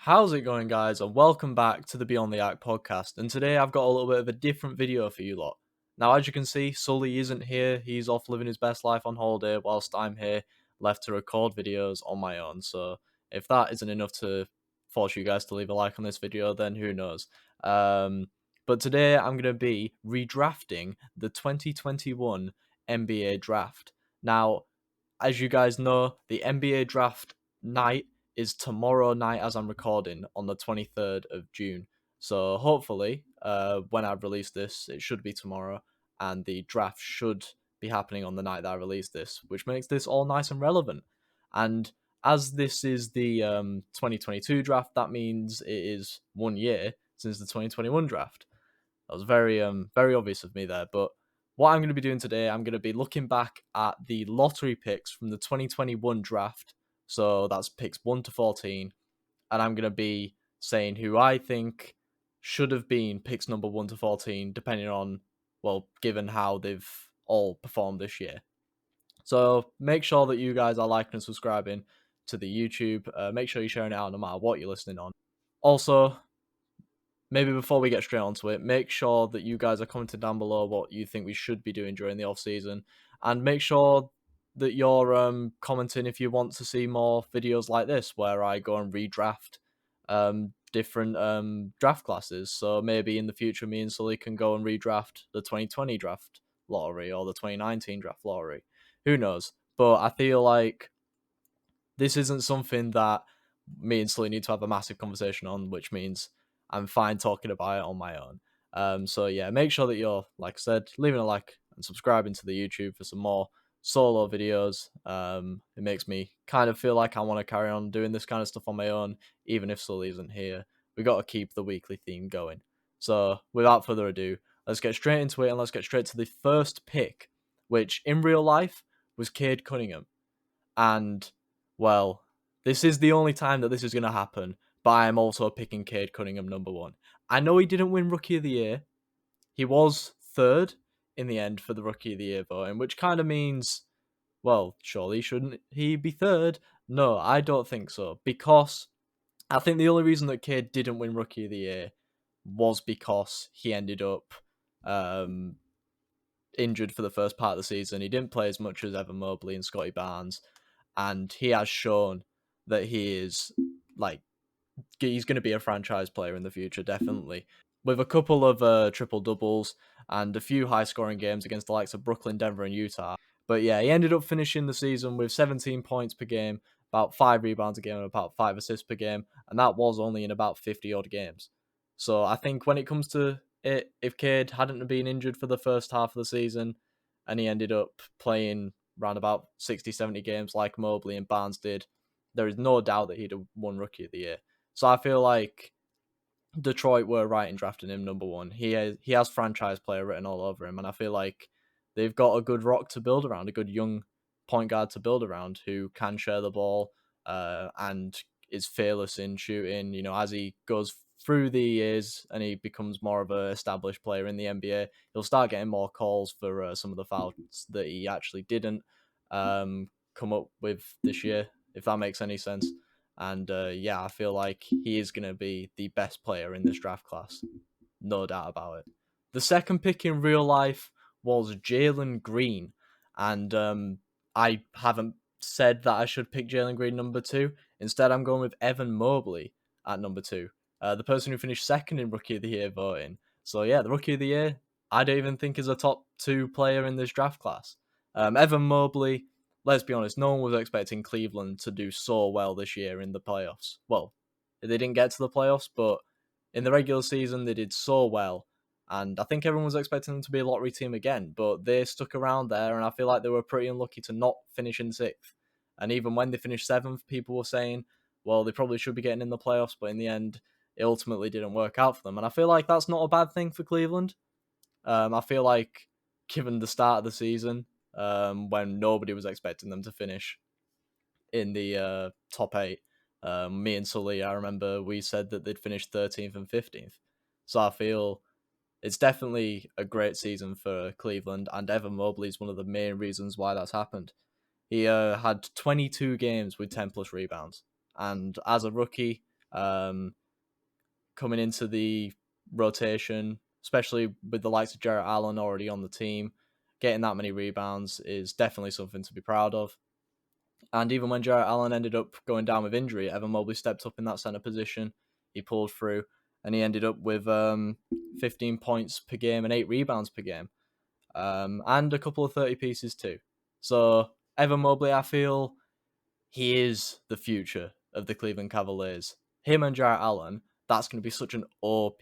How's it going, guys? And welcome back to the Beyond the Arc podcast. And today I've got a little bit of a different video for you lot. Now, as you can see, Sully isn't here. He's off living his best life on holiday, whilst I'm here left to record videos on my own. So if that isn't enough to force you guys to leave a like on this video, then who knows? But today I'm going to be redrafting the 2021 NBA draft. Now, as you guys know, the NBA draft night is tomorrow night as I'm recording on the 23rd of June. So hopefully, when I release this, it should be tomorrow, and the draft should be happening on the night that I release this, which makes this all nice and relevant. And as this is the 2022 draft, that means it is 1 year since the 2021 draft. That was very obvious of me there, but what I'm going to be doing today, I'm going to be looking back at the lottery picks from the 2021 draft. So that's picks 1 to 14. And I'm going to be saying who I think should have been picks number 1 to 14, depending on, well, given how they've all performed this year. So make sure that you guys are liking and subscribing to the YouTube. Make sure you're sharing it out no matter what you're listening on. Also, maybe before we get straight onto it, make sure that you guys are commenting down below what you think we should be doing during the off season, and make sure that you're commenting if you want to see more videos like this where I go and redraft different draft classes. So maybe in the future, me and Sully can go and redraft the 2020 draft lottery or the 2019 draft lottery. Who knows? But I feel like this isn't something that me and Sully need to have a massive conversation on, which means I'm fine talking about it on my own. So yeah, make sure that you're, like I said, leaving a like and subscribing to the YouTube for some more solo videos. It makes me kind of feel like I want to carry on doing this kind of stuff on my own, even if Sully isn't here. We got to keep the weekly theme going. So without further ado, let's get straight into it, and let's get straight to the first pick, which in real life was Cade Cunningham. And, well, this is the only time that this is going to happen, but I am also picking Cade Cunningham number 1. I know he didn't win Rookie of the Year. He was third in the end for the Rookie of the Year voting, which kind of means, well, surely shouldn't he be third? No, I don't think so, because I think the only reason that Cade didn't win Rookie of the Year was because he ended up injured for the first part of the season. He didn't play as much as Evan Mobley and Scotty Barnes, and he has shown that he is, like, he's going to be a franchise player in the future, definitely. With a couple of triple doubles and a few high scoring games against the likes of Brooklyn, Denver, and Utah. But yeah, he ended up finishing the season with 17 points per game, about 5 rebounds a game, and about 5 assists per game, and that was only in about 50 odd games. So I think when it comes to it, if Cade hadn't been injured for the first half of the season and he ended up playing around about 60, 70 games like Mobley and Barnes did, there is no doubt that he'd have won Rookie of the Year. So I feel like Detroit were right in drafting him number 1. He has franchise player written all over him, and I feel like they've got a good rock to build around, a good young point guard to build around who can share the ball and is fearless in shooting. You know, as he goes through the years and he becomes more of an established player in the NBA, he'll start getting more calls for some of the fouls that he actually didn't come up with this year, if that makes any sense. And yeah, I feel like he is going to be the best player in this draft class. No doubt about it. The second pick in real life was Jalen Green. And I haven't said that I should pick Jalen Green number 2. Instead, I'm going with Evan Mobley at number 2. The person who finished second in Rookie of the Year voting. So yeah, the Rookie of the Year, I don't even think is a top 2 player in this draft class. Evan Mobley, let's be honest, no one was expecting Cleveland to do so well this year in the playoffs. Well, they didn't get to the playoffs, but in the regular season, they did so well. And I think everyone was expecting them to be a lottery team again, but they stuck around there, and I feel like they were pretty unlucky to not finish in 6th. And even when they finished 7th, people were saying, well, they probably should be getting in the playoffs, but in the end, it ultimately didn't work out for them. And I feel like that's not a bad thing for Cleveland. I feel like, given the start of the season, when nobody was expecting them to finish in the top 8, me and Sully, I remember we said that they'd finish 13th and 15th. So I feel it's definitely a great season for Cleveland, and Evan Mobley is one of the main reasons why that's happened. He had 22 games with 10 plus rebounds, and as a rookie, Coming into the rotation, especially with the likes of Jarrett Allen already on the team, getting that many rebounds is definitely something to be proud of. And even when Jarrett Allen ended up going down with injury, Evan Mobley stepped up in that center position. He pulled through, and he ended up with 15 points per game and 8 rebounds per game, and a couple of 30 pieces too. So Evan Mobley, I feel he is the future of the Cleveland Cavaliers. Him and Jarrett Allen, that's going to be such an OP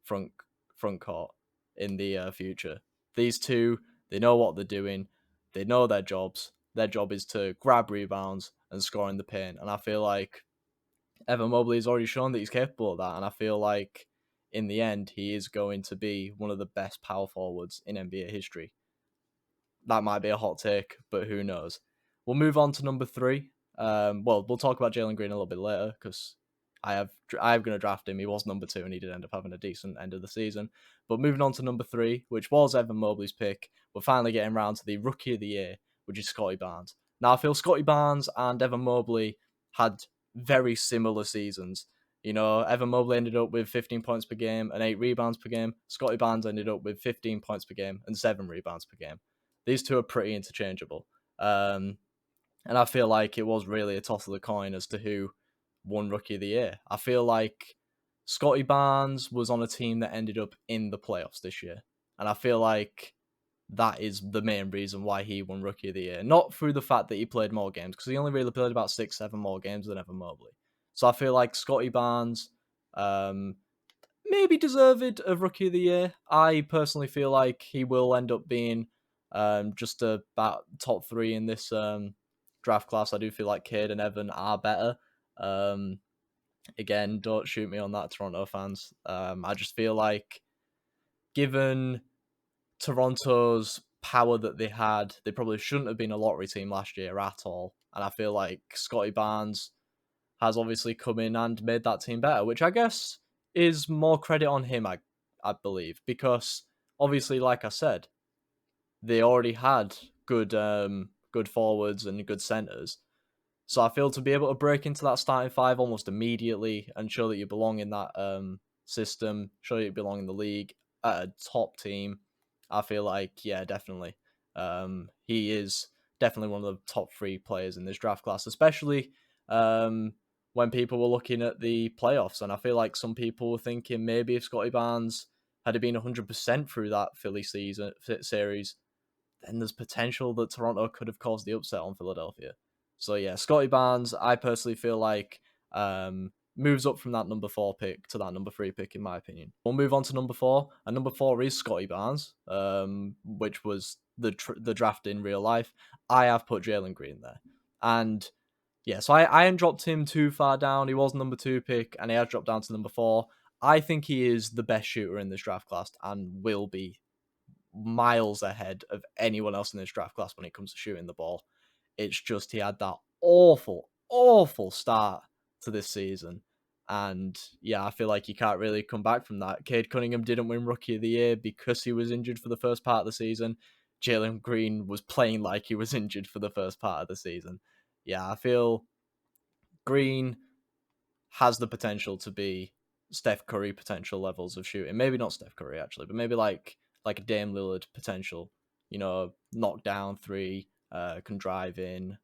front court in the future. These two, they know what they're doing. They know their jobs. Their job is to grab rebounds and score in the paint. And I feel like Evan Mobley has already shown that he's capable of that. And I feel like in the end, he is going to be one of the best power forwards in NBA history. That might be a hot take, but who knows? We'll move on to number 3. We'll talk about Jalen Green a little bit later because I'm going to draft him. He was number 2 and he did end up having a decent end of the season. But moving on to number 3, which was Evan Mobley's pick, we're finally getting around to the Rookie of the Year, which is Scotty Barnes. Now, I feel Scotty Barnes and Evan Mobley had very similar seasons. You know, Evan Mobley ended up with 15 points per game and 8 rebounds per game. Scotty Barnes ended up with 15 points per game and 7 rebounds per game. These two are pretty interchangeable. And I feel like it was really a toss of the coin as to who won Rookie of the Year. I feel like Scotty Barnes was on a team that ended up in the playoffs this year. And I feel like that is the main reason why he won Rookie of the Year. Not through the fact that he played more games, because he only really played about 6-7 more games than Evan Mobley. So I feel like Scotty Barnes maybe deserved of Rookie of the Year. I personally feel like he will end up being just about top 3 in this draft class. I do feel like Cade and Evan are better. Again, don't shoot me on that, Toronto fans. I just feel like given Toronto's power that they had, they probably shouldn't have been a lottery team last year at all. And I feel like Scotty Barnes has obviously come in and made that team better, which I guess is more credit on him, I believe, because obviously, like I said, they already had good forwards and good centers. So I feel to be able to break into that starting 5 almost immediately and show that you belong in that system, show you belong in the league at a top team, I feel like, yeah, definitely. He is definitely one of the top 3 players in this draft class, especially when people were looking at the playoffs. And I feel like some people were thinking maybe if Scotty Barnes had been 100% through that Philly series, then there's potential that Toronto could have caused the upset on Philadelphia. So yeah, Scotty Barnes, I personally feel like moves up from that number 4 pick to that number 3 pick, in my opinion. We'll move on to number 4, and number 4 is Scotty Barnes, which was the draft in real life. I have put Jalen Green there, and yeah, so I hadn't dropped him too far down. He was number 2 pick, and he has dropped down to number 4. I think he is the best shooter in this draft class, and will be miles ahead of anyone else in this draft class when it comes to shooting the ball. It's just he had that awful start to this season. And yeah, I feel like you can't really come back from that. Cade Cunningham didn't win Rookie of the Year because he was injured for the first part of the season. Jalen Green was playing like he was injured for the first part of the season. Yeah, I feel Green has the potential to be Steph Curry potential levels of shooting. Maybe not Steph Curry, actually, but maybe like a Dame Lillard potential. You know, knock down 3, can drive in,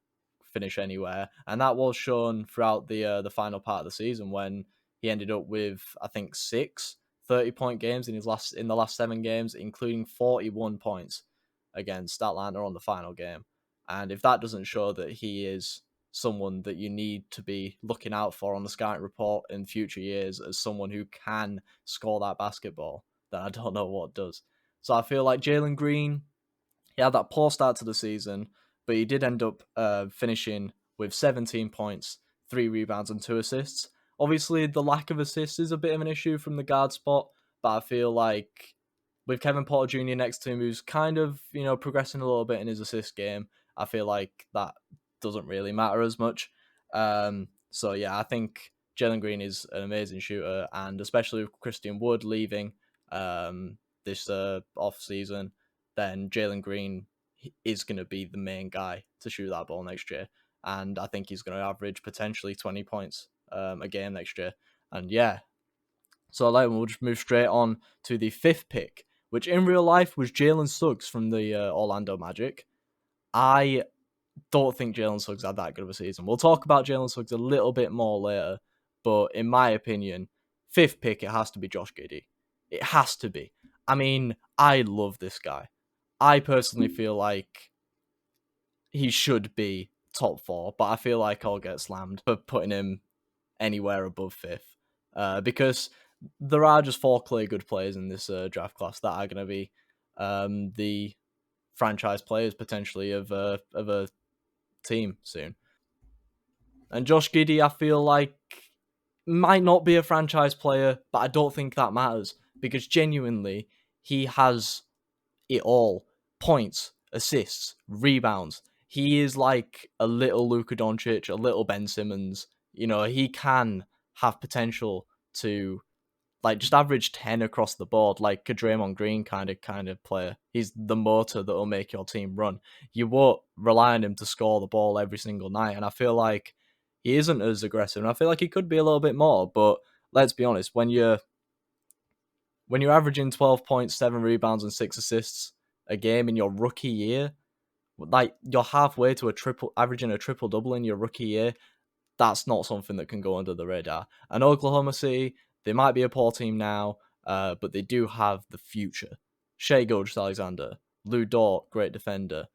finish anywhere. And that was shown throughout the final part of the season when he ended up with, I think, 6 30-point games in the last 7 games, including 41 points against Atlanta on the final game. And if that doesn't show that he is someone that you need to be looking out for on the scouting report in future years as someone who can score that basketball, then I don't know what does. So I feel like Jalen Green, he had that poor start to the season, but he did end up finishing with 17 points, 3 rebounds, and 2 assists. Obviously, the lack of assists is a bit of an issue from the guard spot, but I feel like with Kevin Porter Jr. next to him, who's kind of, progressing a little bit in his assist game, I feel like that doesn't really matter as much. So yeah, I think Jalen Green is an amazing shooter, and especially with Christian Wood leaving this off season, then Jalen Green is going to be the main guy to shoot that ball next year, and I think he's going to average potentially 20 points a game next year. And yeah, so we'll just move straight on to the 5th pick, which in real life was Jalen Suggs from the Orlando Magic. I don't think Jalen Suggs had that good of a season. We'll talk about Jalen Suggs a little bit more later, but in my opinion, 5th pick, it has to be Josh Giddy. It has to be. I mean, I love this guy. I personally feel like he should be top 4, but I feel like I'll get slammed for putting him anywhere above 5th, because there are just 4 clear good players in this draft class that are going to be the franchise players potentially of a team soon. And Josh Giddy, I feel like, might not be a franchise player, but I don't think that matters because genuinely he has it all: points, assists, rebounds. He is like a little Luka Doncic, a little Ben Simmons. You know, he can have potential to like just average 10 across the board, like a Draymond Green kind of player. He's the motor that will make your team run. You won't rely on him to score the ball every single night, and I feel like he isn't as aggressive, and I feel like he could be a little bit more, but let's be honest, when you're averaging 12 points, 7 rebounds, and 6 assists a game in your rookie year, like you're halfway to averaging a triple double in your rookie year. That's not something that can go under the radar. And Oklahoma City, they might be a poor team now, but they do have the future. Shai Gilgeous-Alexander, Lou Dort, great defender,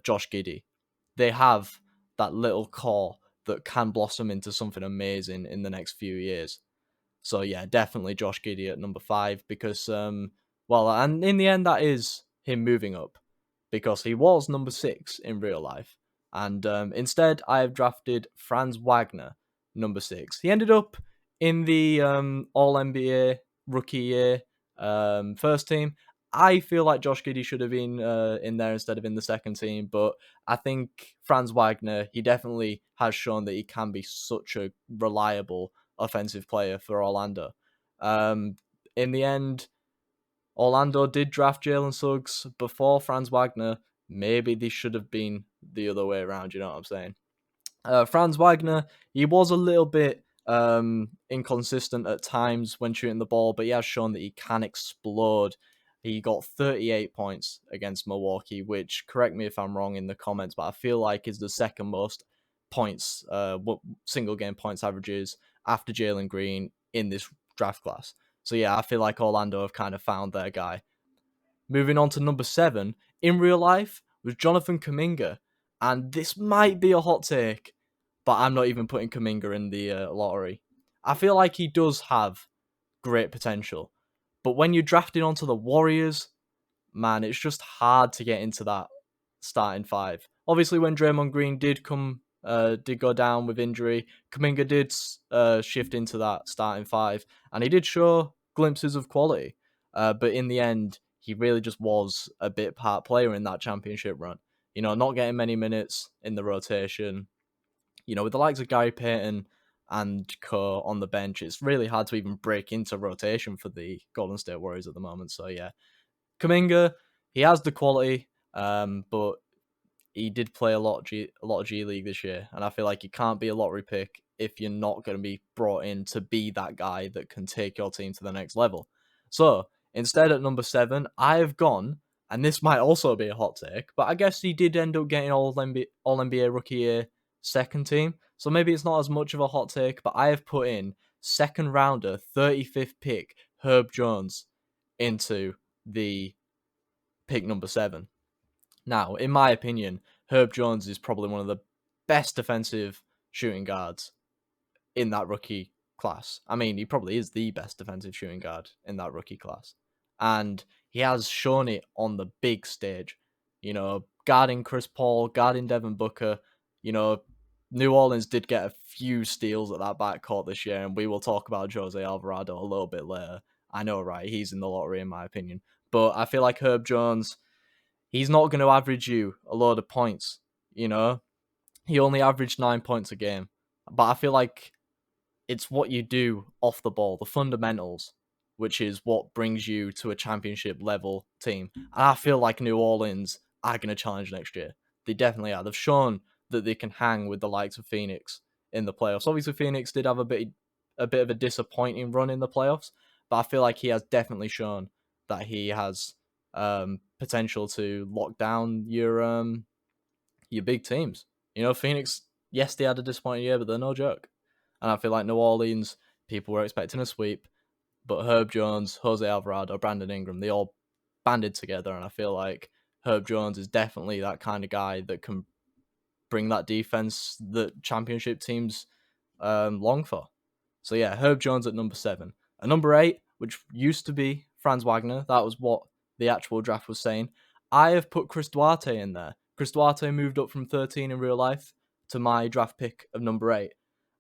Josh Giddy. They have that little core that can blossom into something amazing in the next few years. So yeah, definitely Josh Giddy at number 5 because, and in the end that is him moving up because he was number 6 in real life. And instead, I have drafted Franz Wagner, number 6. He ended up in the All-NBA rookie year first team. I feel like Josh Giddy should have been in there instead of in the second team, but I think Franz Wagner, he definitely has shown that he can be such a reliable offensive player for Orlando. In the end, Orlando did draft Jalen Suggs before Franz Wagner. Maybe they should have been the other way around, you know what I'm saying? Franz Wagner, he was a little bit inconsistent at times when shooting the ball, but he has shown that he can explode. He got 38 points against Milwaukee, which, correct me if I'm wrong in the comments, but I feel like is the second most points, single game points averages after Jalen Green in this draft class. So yeah, I feel like Orlando have kind of found their guy. Moving on to number 7, in real life, was Jonathan Kuminga. And this might be a hot take, but I'm not even putting Kuminga in the lottery. I feel like he does have great potential. But when you're drafted onto the Warriors, man, it's just hard to get into that starting 5. Obviously, when Draymond Green did go down with injury, Kuminga did shift into that starting 5, and he did show glimpses of quality. But in the end, he really just was a bit part player in that championship run. You know, not getting many minutes in the rotation. You know, with the likes of Gary Payton and co on the bench, it's really hard to even break into rotation for the Golden State Warriors at the moment. So yeah, Kuminga, he has the quality, but he did play a lot of G League this year, and I feel like you can't be a lottery pick if you're not going to be brought in to be that guy that can take your team to the next level. So instead, at number 7, I have gone, and this might also be a hot take, but I guess he did end up getting All NBA Rookie Year second team, so maybe it's not as much of a hot take. But I have put in second rounder, 35th pick, Herb Jones into the pick number 7. Now, in my opinion, Herb Jones is probably one of the best defensive shooting guards in that rookie class. I mean, he probably is the best defensive shooting guard in that rookie class. And he has shown it on the big stage. You know, guarding Chris Paul, guarding Devin Booker. You know, New Orleans did get a few steals at that backcourt this year, and we will talk about Jose Alvarado a little bit later. I know, right? He's in the lottery, in my opinion. But I feel like Herb Jones, he's not going to average you a load of points, you know? He only averaged 9 points a game. But I feel like it's what you do off the ball, the fundamentals, which is what brings you to a championship level team. And I feel like New Orleans are going to challenge next year. They definitely are. They've shown that they can hang with the likes of Phoenix in the playoffs. Obviously, Phoenix did have a bit of a disappointing run in the playoffs, but I feel like he has definitely shown that he has potential to lock down your big teams. Phoenix, yes, they had a disappointing year, but they're no joke. And I feel like New Orleans, people were expecting a sweep, but Herb Jones, Jose Alvarado, Brandon Ingram, they all banded together, and I feel like Herb Jones is definitely that kind of guy that can bring that defense that championship teams long for. So yeah, Herb Jones at number 7. At number 8, which used to be Franz Wagner, that was what the actual draft was saying. I have put Chris Duarte in there. Chris Duarte moved up from 13 in real life to my draft pick of number 8.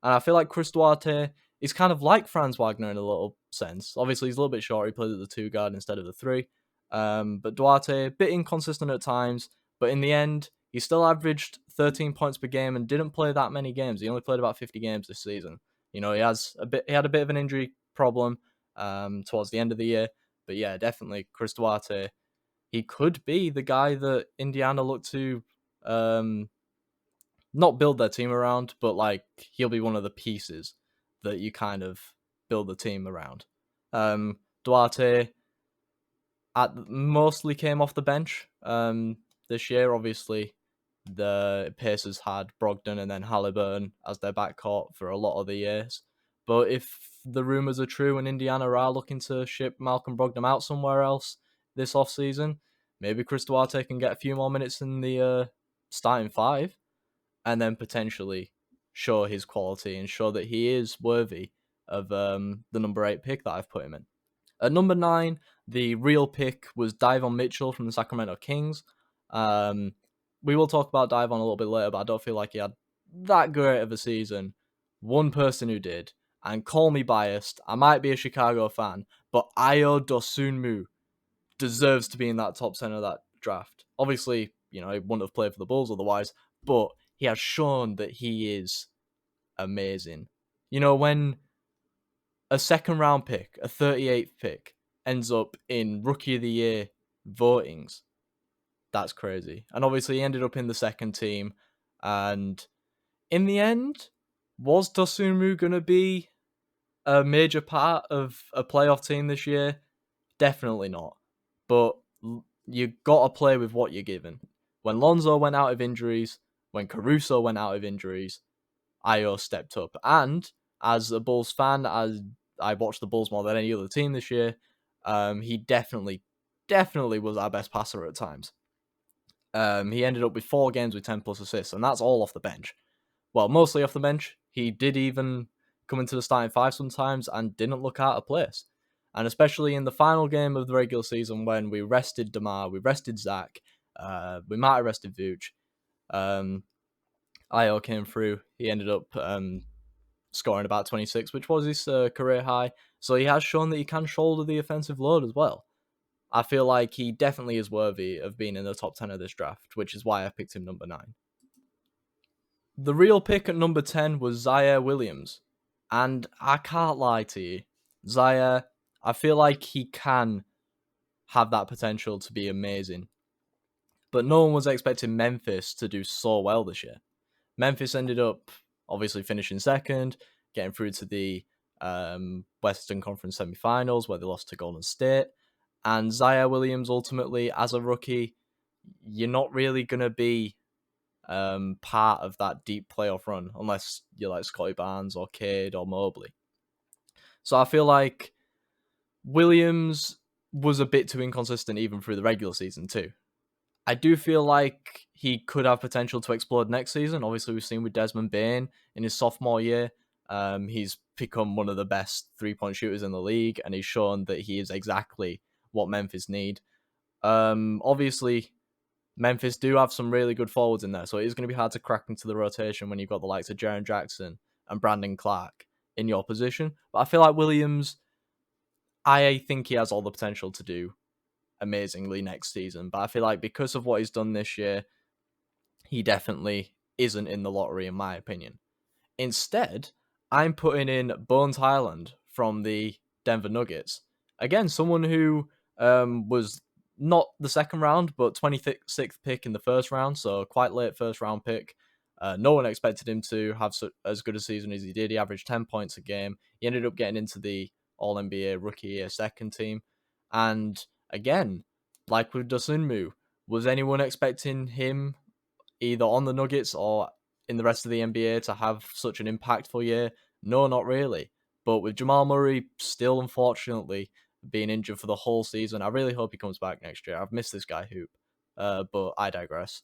And I feel like Chris Duarte is kind of like Franz Wagner in a little sense. Obviously, he's a little bit short. He plays at the 2 guard instead of the 3. But Duarte, a bit inconsistent at times. But in the end, he still averaged 13 points per game and didn't play that many games. He only played about 50 games this season. He had a bit of an injury problem towards the end of the year. But yeah, definitely Chris Duarte. He could be the guy that Indiana look to not build their team around, but like he'll be one of the pieces that you kind of build the team around. Duarte mostly came off the bench this year. Obviously, the Pacers had Brogdon and then Halliburton as their backcourt for a lot of the years. But if the rumors are true and Indiana are looking to ship Malcolm Brogdon out somewhere else this offseason, maybe Chris Duarte can get a few more minutes in the starting 5 and then potentially show his quality and show that he is worthy of the number 8 pick that I've put him in. At number 9, the real pick was Davon Mitchell from the Sacramento Kings. We will talk about Davon a little bit later, but I don't feel like he had that great of a season. One person who did, and call me biased, I might be a Chicago fan, but Ayo Dosunmu deserves to be in that top 10 of that draft. Obviously, he wouldn't have played for the Bulls otherwise, but he has shown that he is amazing. When a second round pick, a 38th pick, ends up in Rookie of the Year votings, that's crazy. And obviously he ended up in the second team. And in the end, was Dosunmu going to be a major part of a playoff team this year? Definitely not. But you got to play with what you're given. When Lonzo went out of injuries, when Caruso went out of injuries, Ayo stepped up. And as a Bulls fan, as I watched the Bulls more than any other team this year, he definitely was our best passer at times. He ended up with 4 games with 10 plus assists, and that's all off the bench. Well, mostly off the bench. He did even come into the starting 5 sometimes and didn't look out of place. And especially in the final game of the regular season when we rested DeMar, we rested Zach, we might have rested Vooch. Ayo came through. He ended up scoring about 26, which was his career high. So he has shown that he can shoulder the offensive load as well. I feel like he definitely is worthy of being in the top 10 of this draft, which is why I picked him number 9. The real pick at number 10 was Zaire Williams. And I can't lie to you. Zaire, I feel like he can have that potential to be amazing. But no one was expecting Memphis to do so well this year. Memphis ended up obviously finishing second, getting through to the Western Conference semifinals where they lost to Golden State. And Zaire Williams, ultimately, as a rookie, you're not really going to be part of that deep playoff run unless you're like Scotty Barnes or Cade or Mobley. So I feel like Williams was a bit too inconsistent even through the regular season too. I do feel like he could have potential to explode next season. Obviously, we've seen with Desmond Bane in his sophomore year. He's become one of the best 3-point shooters in the league, and he's shown that he is exactly what Memphis need. Obviously, Memphis do have some really good forwards in there, so it is going to be hard to crack into the rotation when you've got the likes of Jaren Jackson and Brandon Clark in your position. But I feel like Williams, I think he has all the potential to do amazingly next season. But I feel like because of what he's done this year, he definitely isn't in the lottery, in my opinion. Instead, I'm putting in Bones Highland from the Denver Nuggets. Again, someone who was not the second round, but 26th pick in the first round, so quite late first round pick. No one expected him to have as good a season as he did. He averaged 10 points a game. He ended up getting into the All-NBA Rookie Year second team. And again, like with Dosunmu, was anyone expecting him either on the Nuggets or in the rest of the NBA to have such an impactful year? No, not really. But with Jamal Murray still, unfortunately, being injured for the whole season, I really hope he comes back next year. I've missed this guy hoop. But I digress.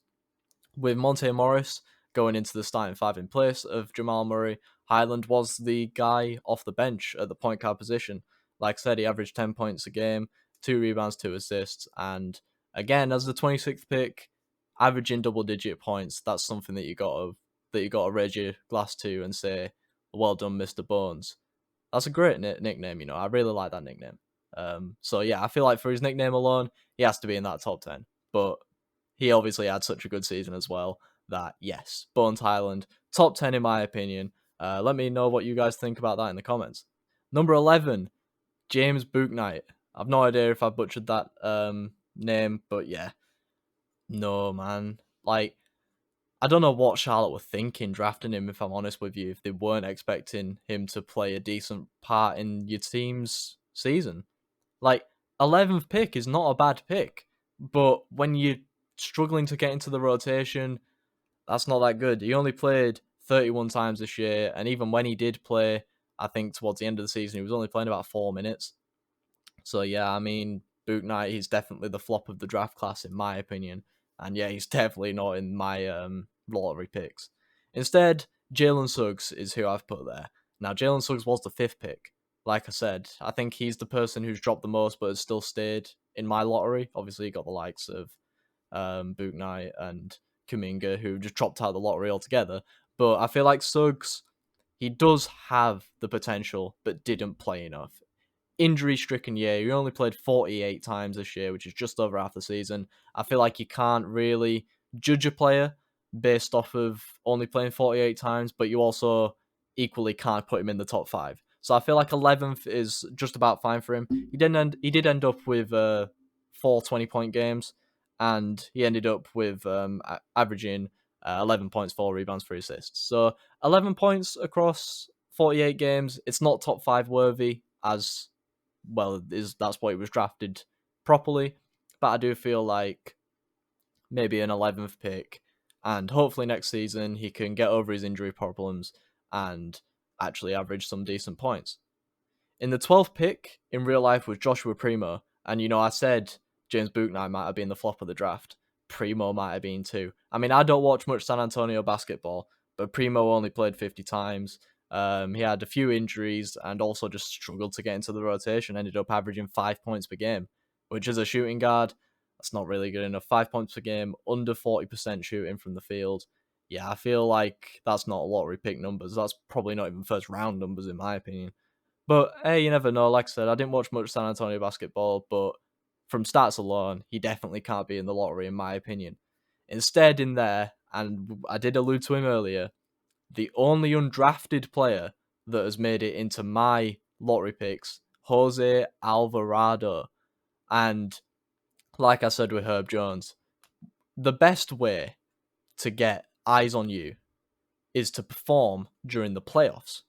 With Monte Morris going into the starting five in place of Jamal Murray, Highland was the guy off the bench at the point guard position. Like I said, he averaged 10 points a game, 2 rebounds, 2 assists, and again, as the 26th pick, averaging double-digit points. That's something that you gotta raise your glass to and say, "Well done, Mr. Bones." That's a great nickname. I really like that nickname. So yeah, I feel like for his nickname alone, he has to be in that top 10. But he obviously had such a good season as well that, yes, Bones Highland, top 10 in my opinion. Let me know what you guys think about that in the comments. Number 11, James Bouknight. I've no idea if I butchered that name, but yeah. No, man. Like, I don't know what Charlotte were thinking drafting him, if I'm honest with you, if they weren't expecting him to play a decent part in your team's season. Like, 11th pick is not a bad pick, but when you're struggling to get into the rotation, that's not that good. He only played 31 times this year, and even when he did play, I think towards the end of the season, he was only playing about 4 minutes. So yeah, I mean, Boot Knight, he's definitely the flop of the draft class in my opinion. And yeah, he's definitely not in my lottery picks. Instead, Jalen Suggs is who I've put there. Now, Jalen Suggs was the 5th pick. Like I said, I think he's the person who's dropped the most but has still stayed in my lottery. Obviously, you got the likes of Boot Knight and Kuminga, who just dropped out of the lottery altogether. But I feel like Suggs, he does have the potential, but didn't play enough. Injury-stricken year. He only played 48 times this year, which is just over half the season. I feel like you can't really judge a player based off of only playing 48 times, but you also equally can't put him in the top 5. So I feel like 11th is just about fine for him. He did end up with 4 20-point games, and he ended up with averaging 11 points, 4 rebounds, 3 assists. So 11 points across 48 games. It's not top 5 worthy, as well, that's what he was drafted properly. But I do feel like maybe an 11th pick, and hopefully next season he can get over his injury problems and actually average some decent points. In the 12th pick in real life was Joshua Primo, and I said James Bouknight might have been the flop of the draft. Primo might have been too. I mean, I don't watch much San Antonio basketball, but Primo only played 50 times. He had a few injuries and also just struggled to get into the rotation. Ended up averaging 5 points per game, which is a shooting guard. That's not really good enough. 5 points per game, under 40% shooting from the field. Yeah, I feel like that's not lottery pick numbers. That's probably not even first round numbers in my opinion. But hey, you never know. Like I said, I didn't watch much San Antonio basketball, but from stats alone, he definitely can't be in the lottery in my opinion. Instead, in there, and I did allude to him earlier, the only undrafted player that has made it into my lottery picks, Jose Alvarado. And like I said with Herb Jones, the best way to get eyes on you is to perform during the playoffs.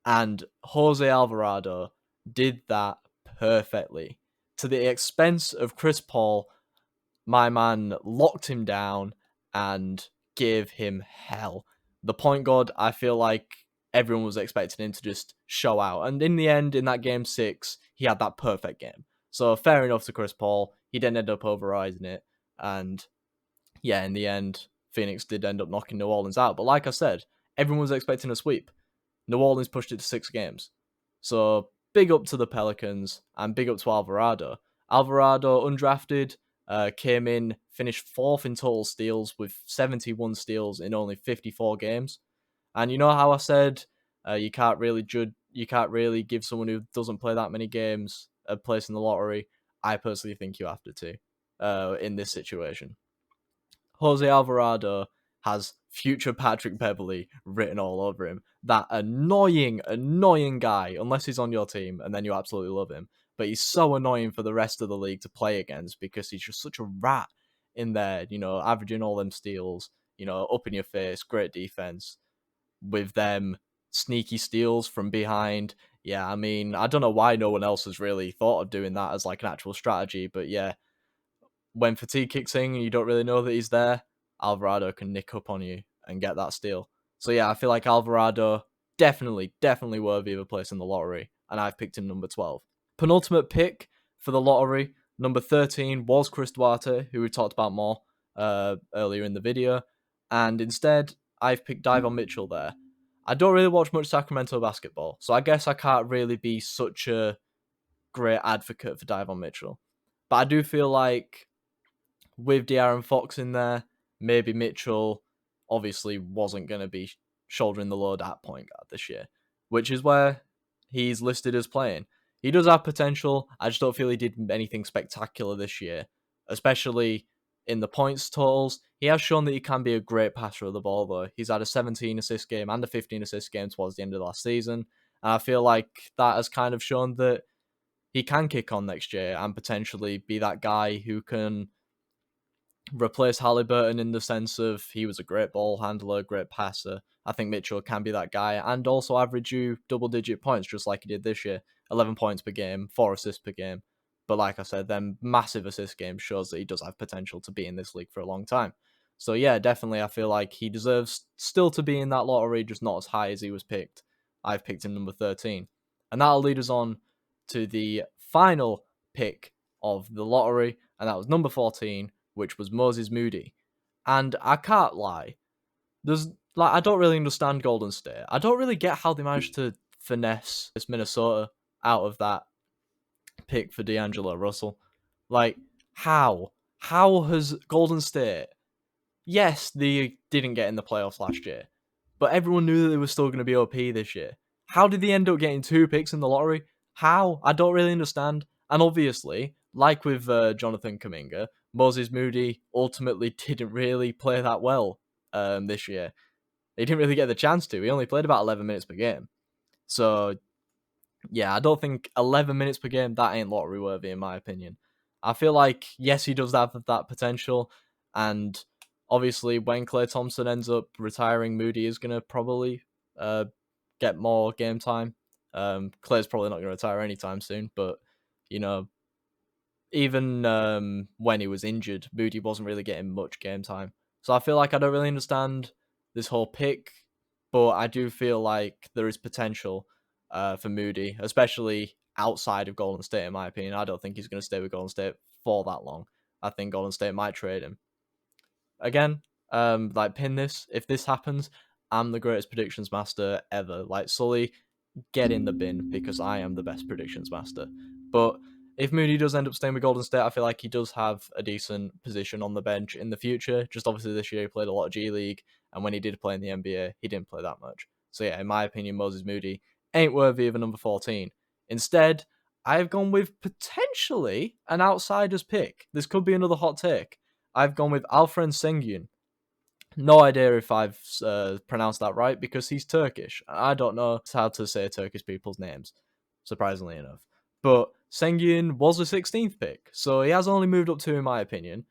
And Jose Alvarado did that perfectly. To the expense of Chris Paul, my man locked him down and gave him hell. The point guard, I feel like everyone was expecting him to just show out. And in the end, in that game 6, he had that perfect game. So fair enough to Chris Paul. He didn't end up overriding it. And yeah, in the end, Phoenix did end up knocking New Orleans out. But like I said, everyone was expecting a sweep. New Orleans pushed it to 6 games. So big up to the Pelicans and big up to Alvarado. Alvarado, undrafted, came in, finished 4th in total steals with 71 steals in only 54 games. And you know how I said you can't really give someone who doesn't play that many games a place in the lottery? I personally think you have to in this situation. Jose Alvarado has future Patrick Beverley written all over him. That annoying guy, unless he's on your team, and then you absolutely love him. But he's so annoying for the rest of the league to play against because he's just such a rat in there, averaging all them steals. up in your face, great defense with them sneaky steals from behind. Yeah, I mean, I don't know why no one else has really thought of doing that as like an actual strategy, but yeah, when fatigue kicks in and you don't really know that he's there, Alvarado can nick up on you and get that steal. So yeah, I feel like Alvarado definitely worthy of a place in the lottery, and I've picked him number 12. Penultimate pick for the lottery, number 13 was Chris Duarte, who we talked about more earlier in the video, and instead I've picked Davon Mitchell there. I don't really watch much Sacramento basketball, so I guess I can't really be such a great advocate for Davon Mitchell. But I do feel like with De'Aaron Fox in there, maybe Mitchell obviously wasn't going to be shouldering the load at point guard this year, which is where he's listed as playing. He does have potential. I just don't feel he did anything spectacular this year, especially in the points totals. He has shown that he can be a great passer of the ball, though. He's had a 17 assist game and a 15 assist game towards the end of last season. And I feel like that has kind of shown that he can kick on next year and potentially be that guy who can replace Halliburton in the sense of he was a great ball handler, great passer. I think Mitchell can be that guy and also average you double-digit points just like he did this year. 11 points per game, 4 assists per game. But like I said, them massive assist games shows that he does have potential to be in this league for a long time. So yeah, definitely I feel like he deserves still to be in that lottery, just not as high as he was picked. I've picked him number 13. And that'll lead us on to the final pick of the lottery, and that was number 14, which was Moses Moody. And I can't lie, I don't really understand Golden State. I don't really get how they managed to finesse this Minnesota out of that pick for D'Angelo Russell. Like, how? How has Golden State... Yes, they didn't get in the playoffs last year, but everyone knew that they were still going to be OP this year. How did they end up getting 2 picks in the lottery? How? I don't really understand. And obviously, like with Jonathan Kuminga, Moses Moody ultimately didn't really play that well this year. He didn't really get the chance to. He only played about 11 minutes per game. So, yeah, I don't think 11 minutes per game, that ain't lottery worthy in my opinion. I feel like, yes, he does have that potential, and obviously when Klay Thompson ends up retiring, Moody is going to probably get more game time. Klay's probably not going to retire anytime soon, but, even when he was injured, Moody wasn't really getting much game time. So I feel like I don't really understand this whole pick, but I do feel like there is potential for Moody, especially outside of Golden State, in my opinion. I don't think he's going to stay with Golden State for that long. I think Golden State might trade him. Again, pin this. If this happens, I'm the greatest predictions master ever. Like, Sully, get in the bin because I am the best predictions master. But if Moody does end up staying with Golden State, I feel like he does have a decent position on the bench in the future. Just obviously this year he played a lot of G League, and when he did play in the NBA, he didn't play that much. So yeah, in my opinion, Moses Moody ain't worthy of a number 14. Instead, I've gone with potentially an outsider's pick. This could be another hot take. I've gone with Alfred Sengun. No idea if I've pronounced that right because he's Turkish. I don't know how to say Turkish people's names, surprisingly enough. But Sengun was a 16th pick, so he has only moved up 2 in my opinion.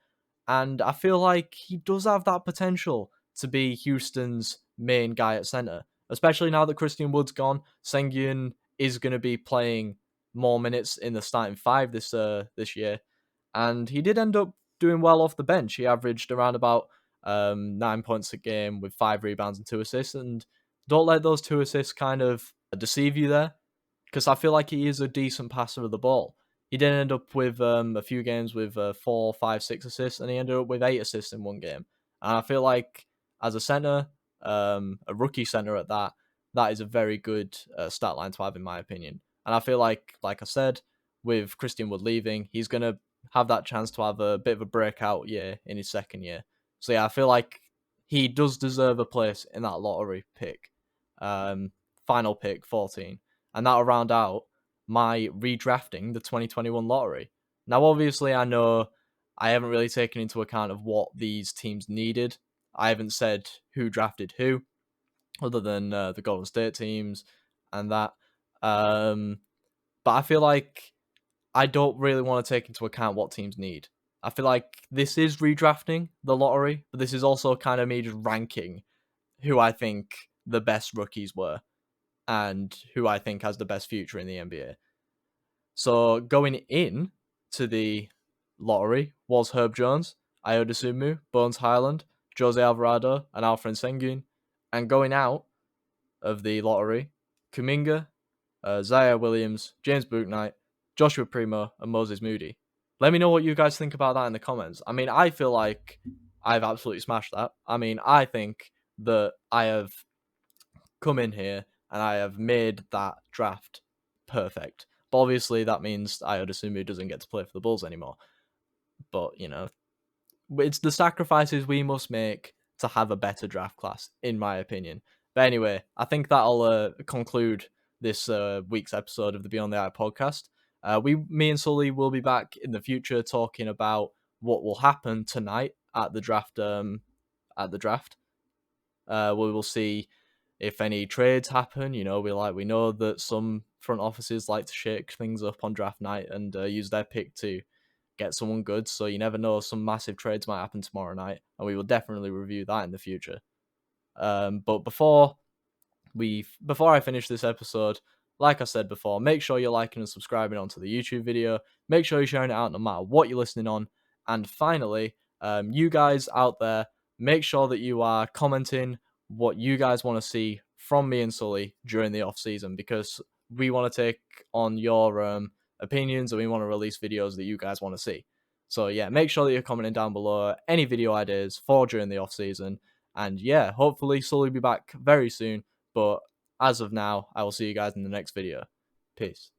And I feel like he does have that potential to be Houston's main guy at center, especially now that Christian Wood's gone. Sengun is going to be playing more minutes in the starting 5 this year, and he did end up doing well off the bench. He averaged around about 9 points a game with 5 rebounds and 2 assists, and don't let those 2 assists kind of deceive you there, because I feel like he is a decent passer of the ball. He did end up with a few games with 4, 5, 6 assists, and he ended up with 8 assists in one game. And I feel like as a center, a rookie center at that, that is a very good stat line to have in my opinion. And I feel like I said, with Christian Wood leaving, he's going to have that chance to have a bit of a breakout year in his second year. So yeah, I feel like he does deserve a place in that lottery pick. Final pick, 14. And that'll round out my redrafting the 2021 lottery. Now, obviously, I know I haven't really taken into account of what these teams needed. I haven't said who drafted who, other than the Golden State teams and that. But I feel like I don't really want to take into account what teams need. I feel like this is redrafting the lottery, but this is also kind of me just ranking who I think the best rookies were and who I think has the best future in the NBA. So going in to the lottery was Herb Jones, Ayo Dosunmu, Bones Highland, Jose Alvarado, and Alfred Sengun. And going out of the lottery, Kuminga, Zaire Williams, James Bouknight, Joshua Primo, and Moses Moody. Let me know what you guys think about that in the comments. I mean, I feel like I've absolutely smashed that. I mean, I think that I have come in here and I have made that draft perfect. But obviously, that means Ayo Dosunmu doesn't get to play for the Bulls anymore. But, you know, it's the sacrifices we must make to have a better draft class, in my opinion. But anyway, I think that'll conclude this week's episode of the Beyond the Eye podcast. Me and Sully will be back in the future talking about what will happen tonight at the draft. We will see if any trades happen. You know, we know that some front offices like to shake things up on draft night and use their pick to get someone good. So you never know, some massive trades might happen tomorrow night, and we will definitely review that in the future. But before I finish this episode, like I said before, make sure you're liking and subscribing onto the YouTube video. Make sure you're sharing it out no matter what you're listening on. And finally, you guys out there, make sure that you are commenting what you guys want to see from me and Sully during the off season, because we want to take on your opinions and we want to release videos that you guys want to see. So yeah, make sure that you're commenting down below any video ideas for during the off season. And yeah, hopefully Sully will be back very soon. But as of now, I will see you guys in the next video. Peace.